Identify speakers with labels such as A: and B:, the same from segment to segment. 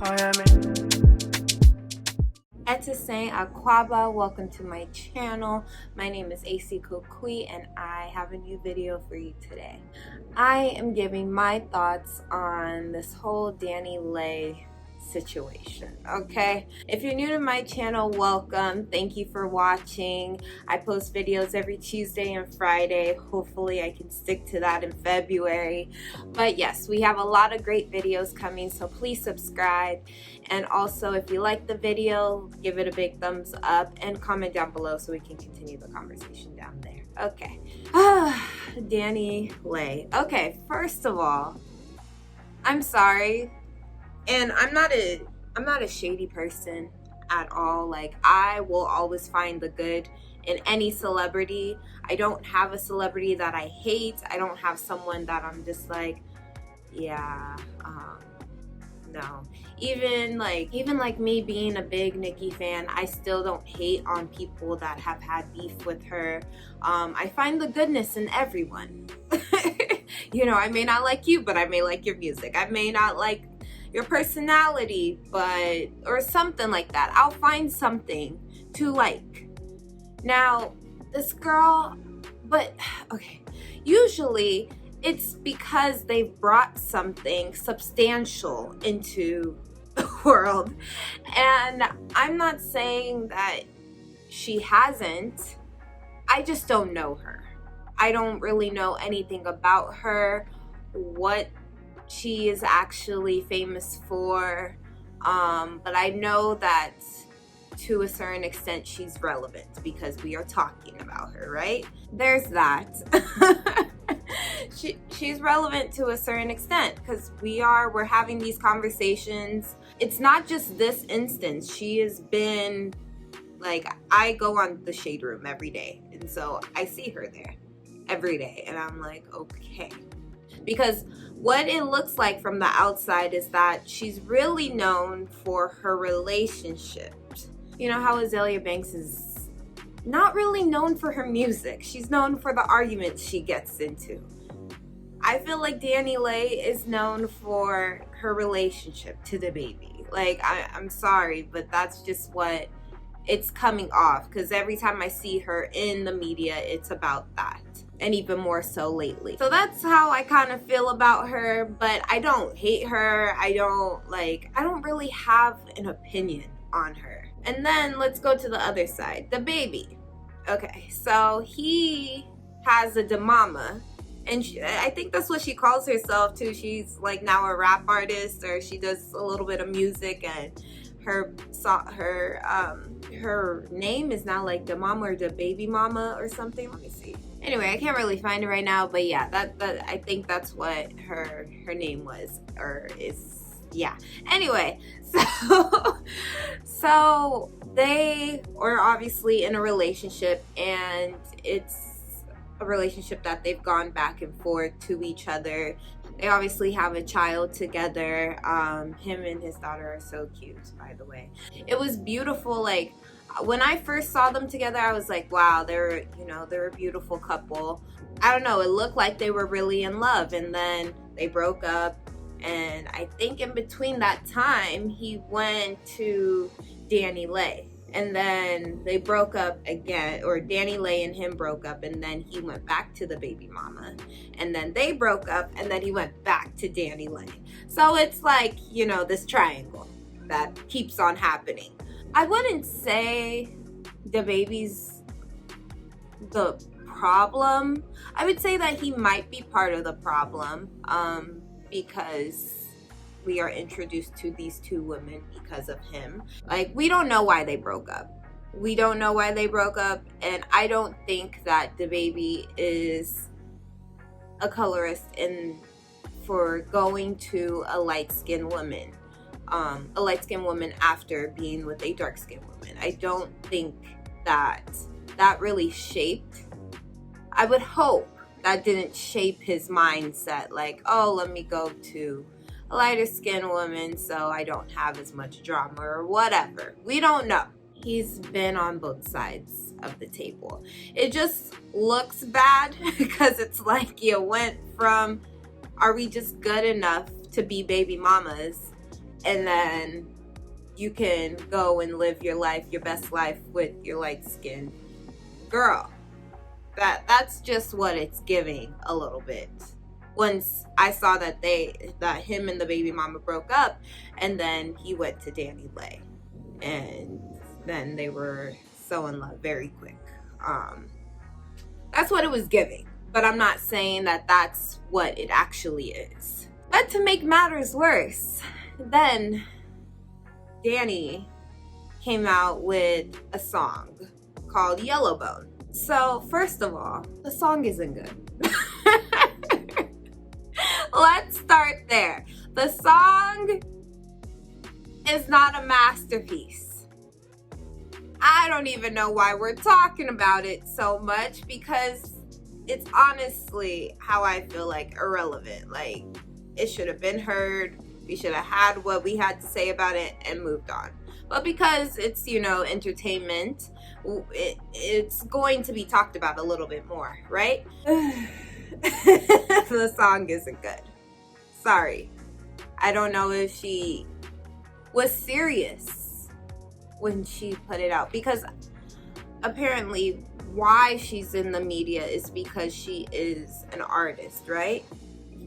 A: And to say AKwaaba, welcome to my channel. My name is ESI KOKUI and I have a new video for you today. I am giving my thoughts on this whole DaniLeigh situation, okay? If you're new to my channel, welcome. Thank you for watching. I post videos every Tuesday and Friday. Hopefully I can stick to that in February. But yes, we have a lot of great videos coming, so please subscribe. And also, if you like the video, give it a big thumbs up and comment down below so we can continue the conversation down there. Okay. DaniLeigh. Okay, first of all, I'm sorry. And I'm not a shady person at all. Like, I will always find the good in any celebrity. I don't have a celebrity that I hate. I don't have someone that I'm just like, yeah, no. Even like me being a big Nicki fan, I still don't hate on people that have had beef with her. I find the goodness in everyone. You know, I may not like you, but I may like your music. I may not like your personality, but, or something like that. I'll find something to like. Now, this girl, but, okay, usually it's because they've brought something substantial into the world. And I'm not saying that she hasn't. I just don't know her. I don't really know anything about her, what she is actually famous for, but I know that to a certain extent she's relevant because we are talking about her, right? There's that. She's relevant to a certain extent because we're having these conversations. It's not just this instance. She has been, like, I go on the Shade Room every day, and so I see her there every day, and I'm like, okay. Because what it looks like from the outside is that she's really known for her relationships. You know how Azealia Banks is not really known for her music. She's known for the arguments she gets into. I feel like DaniLeigh is known for her relationship to the baby. Like, I'm sorry, but that's just what it's coming off. Because every time I see her in the media, it's about that. And even more so lately. So that's how I kind of feel about her, but I don't hate her. I don't really have an opinion on her. And then let's go to the other side, the baby. Okay, so he has a mama, and I think that's what she calls herself too. She's like now a rap artist, or she does a little bit of music, and her name is now like the mama or the baby mama or something. Let me see. Anyway, I can't really find it right now, but yeah, that I think that's what her name was, or is, yeah. Anyway, so they are obviously in a relationship, and it's a relationship that they've gone back and forth to each other. They obviously have a child together. Him and his daughter are so cute, by the way. It was beautiful. Like, when I first saw them together, I was like, wow, they're a beautiful couple. I don't know, it looked like they were really in love, and then they broke up. And I think in between that time, he went to DaniLeigh, and then they broke up again, or DaniLeigh and him broke up, and then he went back to the baby mama, and then they broke up, and then he went back to DaniLeigh. So it's like, you know, this triangle that keeps on happening. I wouldn't say the baby's the problem. I would say that he might be part of the problem, because we are introduced to these two women because of him. Like, we don't know why they broke up. We don't know why they broke up, and I don't think that the baby is a colorist for going to a light-skinned woman. A light-skinned woman after being with a dark-skinned woman. I don't think that really shaped. I would hope that didn't shape his mindset, like, oh, let me go to a lighter-skinned woman so I don't have as much drama or whatever. We don't know. He's been on both sides of the table. It just looks bad because it's like you went from, are we just good enough to be baby mamas, and then you can go and live your life, your best life, with your light skin girl. That's just what it's giving a little bit. Once I saw that him and the baby mama broke up, and then he went to DaniLeigh, and then they were so in love very quick. That's what it was giving, but I'm not saying that that's what it actually is. But to make matters worse, then Dani came out with a song called Yellowbone. So first of all, the song isn't good. Let's start there. The song is not a masterpiece. I don't even know why we're talking about it so much, because it's honestly, how I feel, like, irrelevant. Like, it should have been heard. We should have had what we had to say about it and moved on. But because it's, you know, entertainment, it's going to be talked about a little bit more, right? The song isn't good. Sorry. I don't know if she was serious when she put it out, because apparently why she's in the media is because she is an artist, right?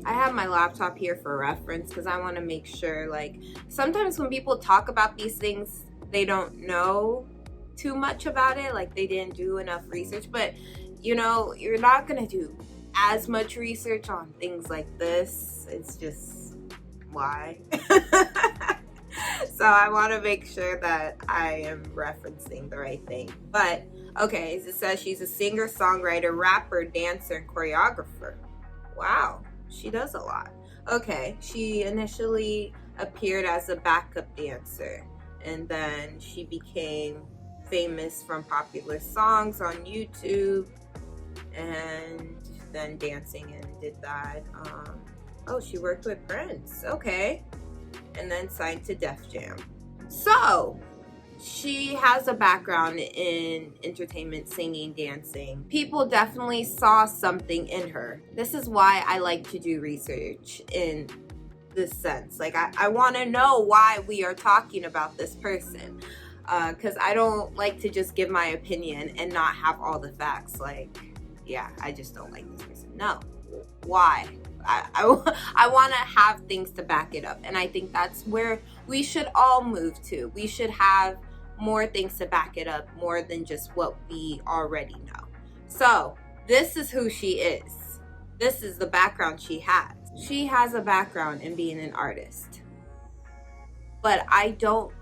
A: I have my laptop here for reference because I want to make sure, like, sometimes when people talk about these things, they don't know too much about it, like they didn't do enough research. But you know, you're not gonna do as much research on things like this. It's just why. So I want to make sure that I am referencing the right thing. But okay, it says she's a singer, songwriter, rapper, dancer, and choreographer. Wow, she does a lot. Okay, she initially appeared as a backup dancer, and then she became famous from popular songs on YouTube, and then dancing, and did that. Oh, she worked with Prince. Okay. And then signed to Def Jam. So she has a background in entertainment, singing, dancing. People definitely saw something in her. This is why I like to do research in this sense. Like, I want to know why we are talking about this person, because I don't like to just give my opinion and not have all the facts. Like, yeah, I just don't like this person. No. Why? I want to have things to back it up, and I think that's where we should all move to. We should have more things to back it up, more than just what we already know. So this is who she is. This is the background she has. She has a background in being an artist, but I don't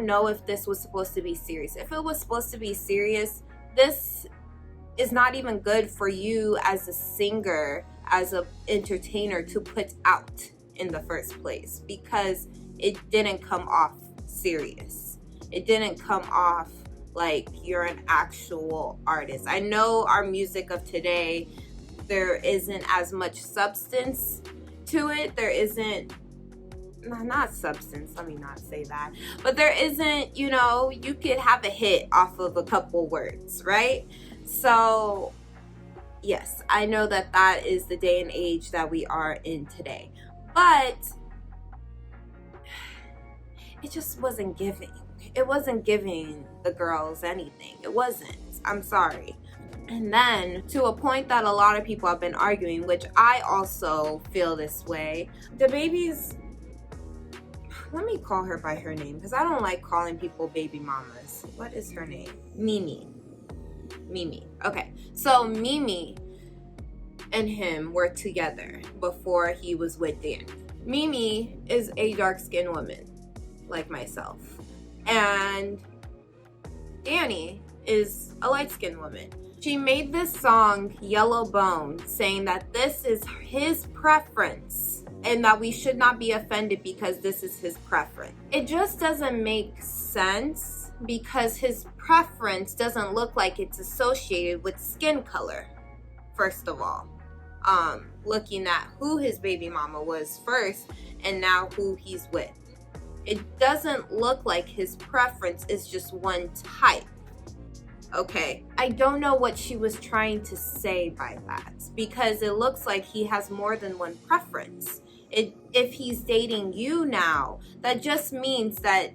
A: know if this was supposed to be serious. If it was supposed to be serious, this is not even good for you as a singer, as an entertainer, to put out in the first place, because it didn't come off serious. It didn't come off like you're an actual artist. I know our music of today, there isn't as much substance to it. There isn't, not substance, let me not say that, but there isn't, you know, you could have a hit off of a couple words, right? So yes, I know that that is the day and age that we are in today, but it just wasn't giving. It wasn't giving the girls anything. It wasn't. I'm sorry. And then, to a point that a lot of people have been arguing, which I also feel this way, the baby's, let me call her by her name, because I don't like calling people baby mamas. What is her name? Mimi. Okay, so Mimi and him were together before he was with Dani. Mimi is a dark-skinned woman like myself, and Dani is a light-skinned woman. She made this song Yellowbone, saying that this is his preference and that we should not be offended because this is his preference. It just doesn't make sense, because his preference doesn't look like it's associated with skin color, first of all. Looking at who his baby mama was first and now who he's with, it doesn't look like his preference is just one type. Okay, I don't know what she was trying to say by that, because it looks like he has more than one preference. If he's dating you now, that just means that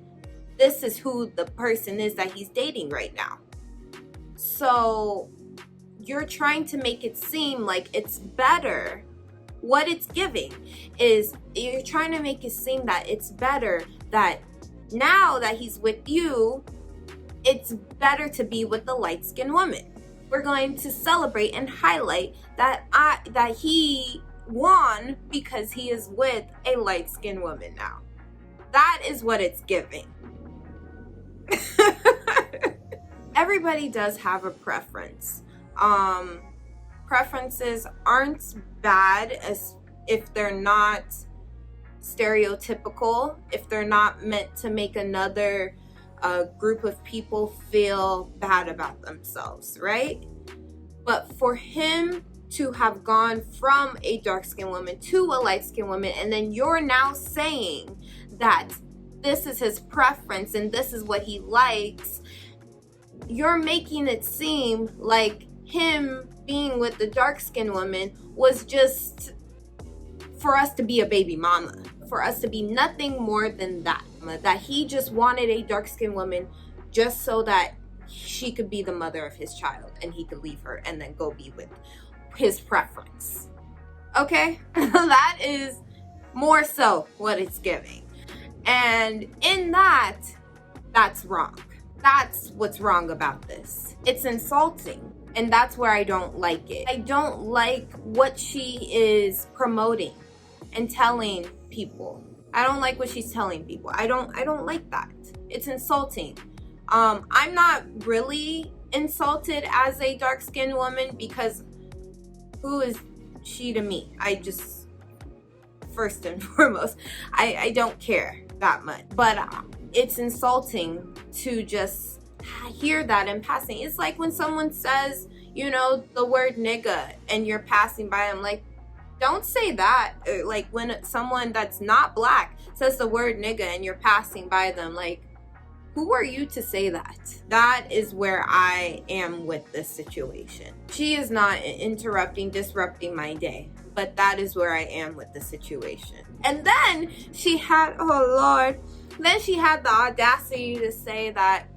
A: this is who the person is that he's dating right now. So you're trying to make it seem like it's better. What it's giving is you're trying to make it seem that it's better, that now that he's with you, it's better to be with the light-skinned woman. We're going to celebrate and highlight that he won because he is with a light-skinned woman now. That is what it's giving. Everybody does have a preference. Preferences aren't bad as if they're not stereotypical, if they're not meant to make another group of people feel bad about themselves, right? But for him to have gone from a dark-skinned woman to a light-skinned woman, and then you're now saying that this is his preference and this is what he likes, you're making it seem like him being with the dark-skinned woman was just for us to be a baby mama, for us to be nothing more than that he just wanted a dark-skinned woman just so that she could be the mother of his child and he could leave her and then go be with his preference. Okay? That is more so what it's giving. And in that, that's wrong. That's what's wrong about this. It's insulting. And that's where I don't like it. I don't like what she is promoting and telling people. I don't like what she's telling people. I don't like that. It's insulting. I'm not really insulted as a dark-skinned woman because who is she to me? I just, first and foremost, I don't care that much. But it's insulting to just hear that in passing. It's like when someone says, you know, the word nigga and you're passing by, I'm like, don't say that. Like when someone that's not black says the word nigga and you're passing by them, like, who are you to say that? That is where I am with this situation. She is not disrupting my day, but that is where I am with the situation. And then she had, oh Lord, then she had the audacity to say that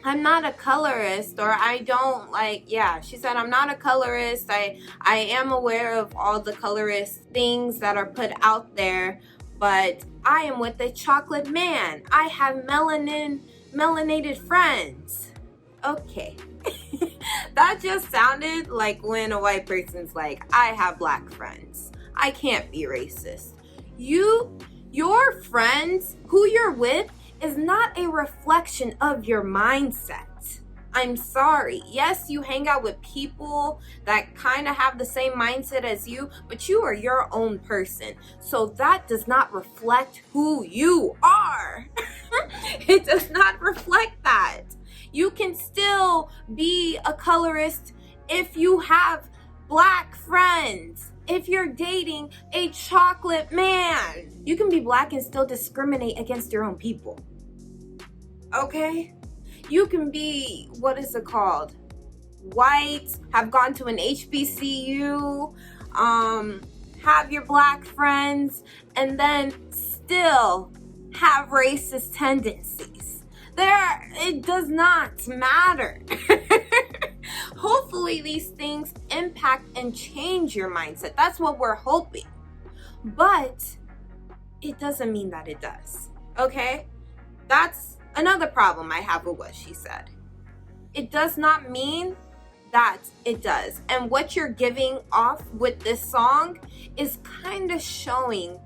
A: I'm not a colorist, or I don't like, yeah, she said, I'm not a colorist. I am aware of all the colorist things that are put out there, but I am with a chocolate man. I have melanated friends. Okay. That just sounded like when a white person's like, I have black friends. I can't be racist. Your friends, who you're with, is not a reflection of your mindset. I'm sorry. Yes, you hang out with people that kind of have the same mindset as you, but you are your own person. So that does not reflect who you are. It does not reflect that. You can still be a colorist if you have black friends. If you're dating a chocolate man, you can be black and still discriminate against your own people. Okay? You can be, what is it called? White, have gone to an HBCU, have your black friends, and then still have racist tendencies. It does not matter. Hopefully these things impact and change your mindset. That's what we're hoping. But it doesn't mean that it does. Okay? That's another problem I have with what she said. It does not mean that it does. And what you're giving off with this song is kind of showing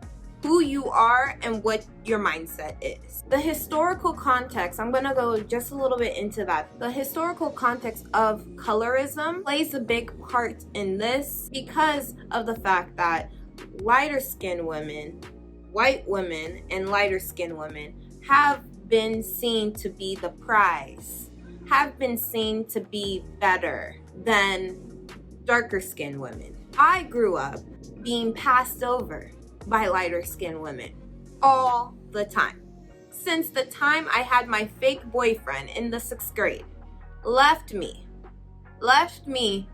A: who you are and what your mindset is. The historical context, I'm going to go just a little bit into that. The historical context of colorism plays a big part in this because of the fact that lighter skinned women, white women, and lighter skinned women have been seen to be the prize, have been seen to be better than darker skinned women. I grew up being passed over by lighter skinned women all the time. Since the time I had my fake boyfriend in the 6th grade, left me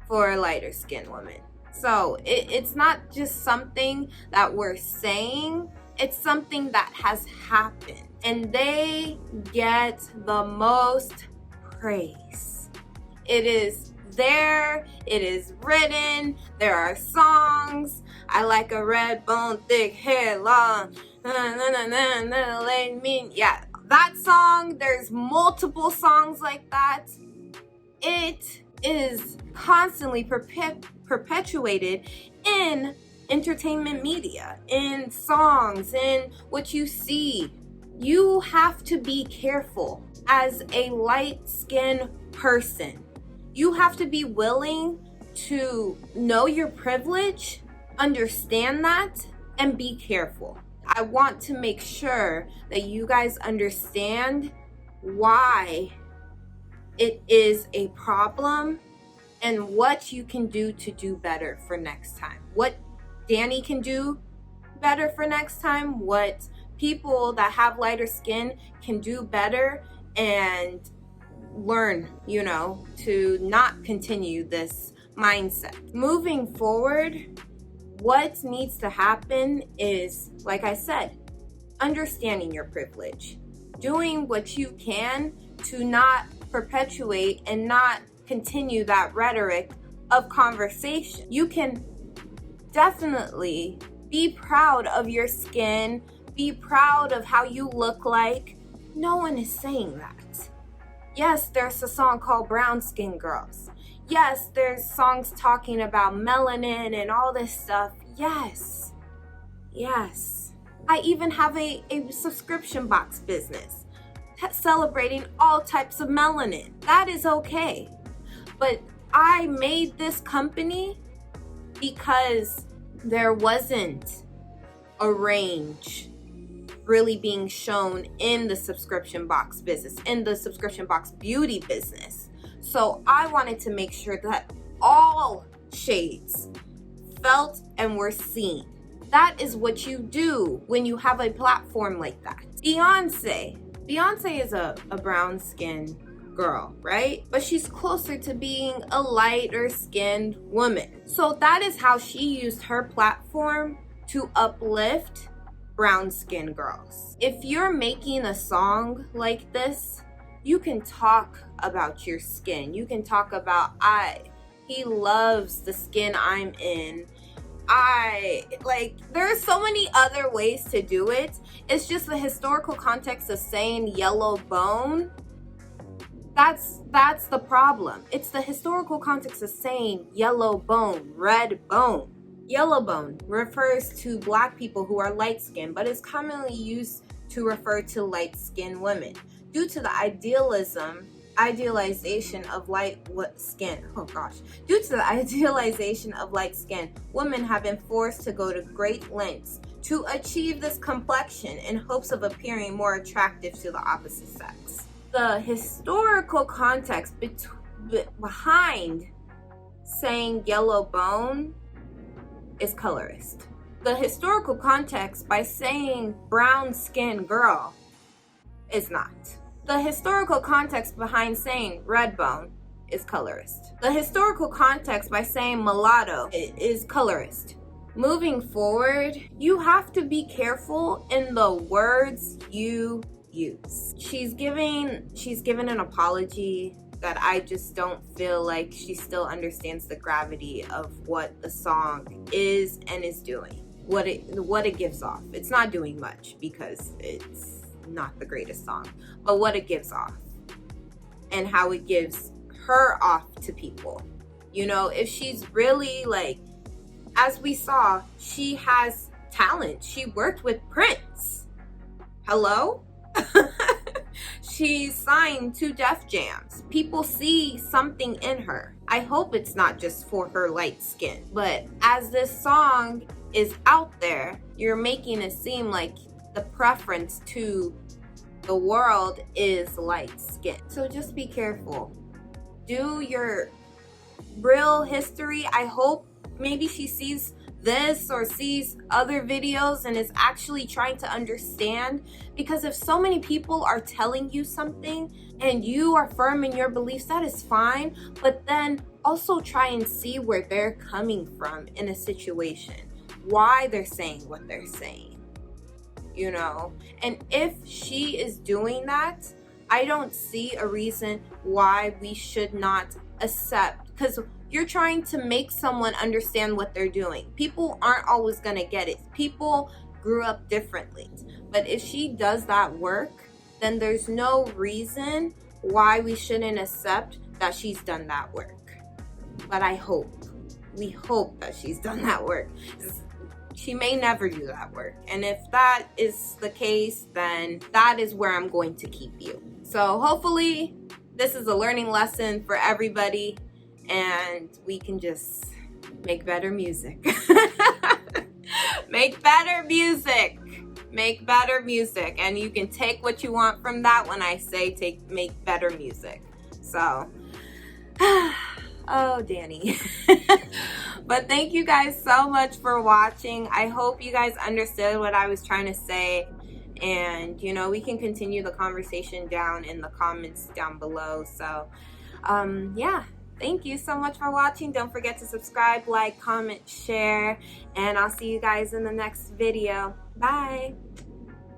A: for a lighter skinned woman. So it's not just something that we're saying, it's something that has happened. And they get the most praise. It is there, it is written, there are songs. I like a red bone, thick hair, long. Yeah, that song, there's multiple songs like that. It is constantly perpetuated in entertainment media, in songs, in what you see. You have to be careful as a light-skinned person. You have to be willing to know your privilege, understand that, and be careful. I want to make sure that you guys understand why it is a problem and what you can do to do better for next time. What Danny can do better for next time, what people that have lighter skin can do better, and learn, you know, to not continue this mindset. Moving forward, what needs to happen is, like I said, understanding your privilege, doing what you can to not perpetuate and not continue that rhetoric of conversation. You can definitely be proud of your skin, be proud of how you look like. No one is saying that. Yes, there's a song called Brown Skin Girls. Yes, there's songs talking about melanin and all this stuff. Yes. Yes. I even have a subscription box business celebrating all types of melanin. That is okay. But I made this company because there wasn't a range really being shown in the subscription box business, in the subscription box beauty business. So I wanted to make sure that all shades felt and were seen. That is what you do when you have a platform like that. Beyonce is a brown skinned girl, right? But she's closer to being a lighter skinned woman. So that is how she used her platform to uplift brown skinned girls. If you're making a song like this, you can talk about your skin. You can talk about, he loves the skin I'm in. There are so many other ways to do it. It's just the historical context of saying yellow bone. That's the problem. It's the historical context of saying yellow bone, red bone. Yellow bone refers to black people who are light skinned, but is commonly used to refer to light skinned women. Due to the idealization of light skin, due to the idealization of light skin, women have been forced to go to great lengths to achieve this complexion in hopes of appearing more attractive to the opposite sex. The historical context behind saying yellow bone is colorist. The historical context by saying brown skin girl is not. The historical context behind saying red bone is colorist. The historical context by saying mulatto is colorist. Moving forward, you have to be careful in the words you use. She's giving an apology that I just don't feel like she still understands the gravity of what the song is and is doing. What it gives off. It's not doing much because it's not the greatest song, but what it gives off and how it gives her off to people. You know, if she's really as we saw, she has talent. She worked with Prince. Hello? She's signed to Def Jams. People see something in her. I hope it's not just for her light skin, but as this song is out there, you're making it seem like the preference to the world is light skin. So just be careful. Do your real history. I hope maybe she sees this or sees other videos and is actually trying to understand, because if so many people are telling you something and you are firm in your beliefs, that is fine, but then also try and see where they're coming from in a situation, why they're saying what they're saying, you know. And if she is doing that, I don't see a reason why we should not accept, because you're trying to make someone understand what they're doing. People aren't always going to get it. People grew up differently. But if she does that work, then there's no reason why we shouldn't accept that she's done that work. But we hope that she's done that work. She may never do that work. And if that is the case, then that is where I'm going to keep you. So hopefully this is a learning lesson for everybody, and we can just make better music. Make better music. Make better music. And you can take what you want from that when I say make better music. So, oh, Danny. But thank you guys so much for watching. I hope you guys understood what I was trying to say. And, you know, we can continue the conversation down in the comments down below. So, yeah. Thank you so much for watching. Don't forget to subscribe, like, comment, share. And I'll see you guys in the next video. Bye.